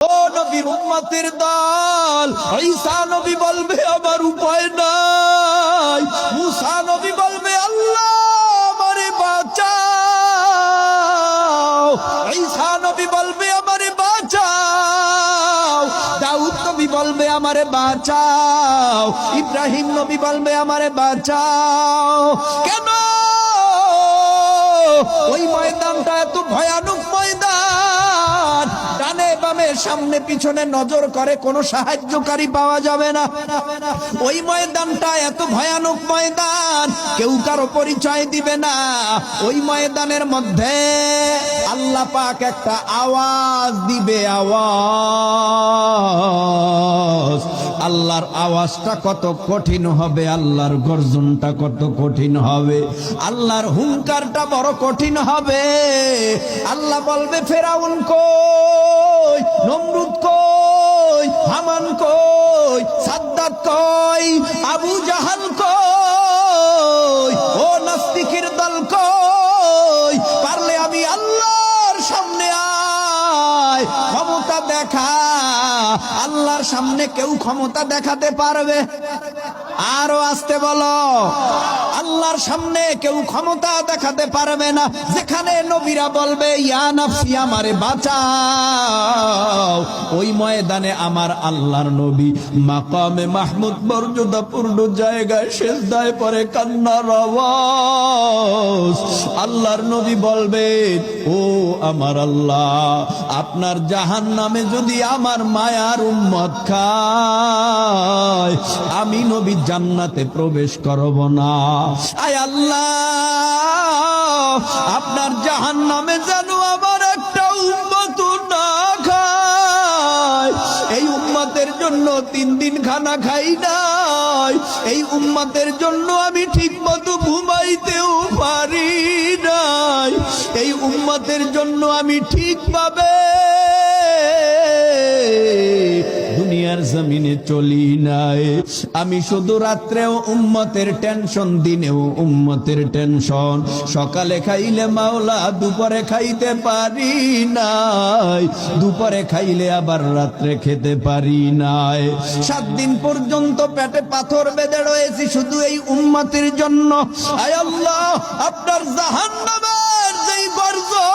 ও নবীর উম্মতের দল, ঈসা নবী বলবে আমার উপায় নাই, মুসা নবী বলবে আল্লাহ আমারে বাঁচাও, ঈসা নবী বলবে আমারে বাঁচাও, দাউদ নবী বলবে আমারে বাঁচাও, ইব্রাহিম নবী বলবে আমারে বাঁচাও। কেন? ওই ময়দানটা এত ভয়ানক ময়দান, ডানে বামে সামনে পিছনে নজর করে কোনো সাহায্যকারী পাওয়া যাবে না। ওই ময়দানটা এত ভয়ানক ময়দান, কেউ কারো পরিচয় দিবে না। ওই ময়দানের মধ্যে আল্লাহ পাক একটা আওয়াজ দিবে, আওয়াজ। আল্লাহর আওয়াজটা কত কঠিন হবে, আল্লাহর গর্জনটা কত কঠিন হবে, আল্লাহর হুঙ্কারটা বড় কঠিন হবে। আল্লাহ বলবে ফেরাউন কই, নমরুদ কই, হামান কই, সাদ্দাত কই, আবু জাহাল কই, ও নাস্তিকের দল কই, পারলে আমি আল্লাহর সামনে আয়, ক্ষমতা দেখা। আল্লাহর সামনে কেউ ক্ষমতা দেখাতে পারবে? আরো আসতে বলো, আল্লাহর সামনে কেউ ক্ষমতা দেখাতে পারবে না। যেখানে নবীরা বলবে ইয়া নাফসি আমারে বাঁচাও, ওই ময়দানে আমার আল্লাহর নবী মাকামে মাহমুদ মর্যাদাপূর্ণ জায়গায় সিজদায় পড়ে কান্নার আওয়াজ। আল্লাহর নবী বলবে ও আমার আল্লাহ, আপনার জাহান্নামে যদি আমার মায়ার উম্মত খায়, আমি নবী জান্নাতে প্রবেশ করব না। আয় আল্লাহ, আপনার জাহান্নামে যেন আমার একটা উম্মত না খায়। এই উম্মতের জন্য 3 দিন খানা খাই নাই, এই উম্মতের জন্য আমি ঠিক মতো ঘুমাইতেও পারি নাই, এই উম্মতের জন্য আমি ঠিকভাবে দুনিয়ার জমিনে চলি নাই। আমি শুধু রাত্রেও উম্মতের টেনশন, দিনেও উম্মতের টেনশন। সকালে খাইলে মাওলা, দুপুরে খাইতে পারি নাই, দুপুরে খাইলে আবার রাত্রে খেতে পারি নাই। 7 দিন পর্যন্ত পেটে পাথর বেঁধে রয়েছি শুধু এই উম্মতের জন্য। আয় আল্লাহ, আপনার জাহান্নামের যেই গর্জন,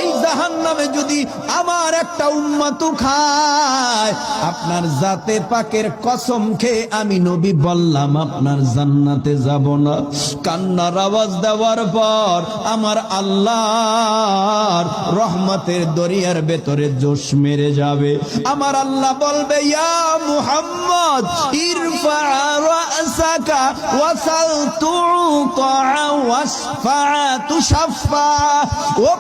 এই জাহান্নামে যদি আমার একটা উম্মত খায়, আপনার জাতে পাকের কসম খেয়ে আমি নবী বললাম আপনার জান্নাতে যাব না। কান্নার আওয়াজ দেওয়ার পর আমার আল্লাহর রহমতের দরিয়ার ভেতরে জোশ মেরে যাবে। আমার আল্লাহ বলবে ইয়া মুহাম্মদ ইরফা রাসাকা ওয়াসাল তুতা ওয়াসফা তুশাফা। ও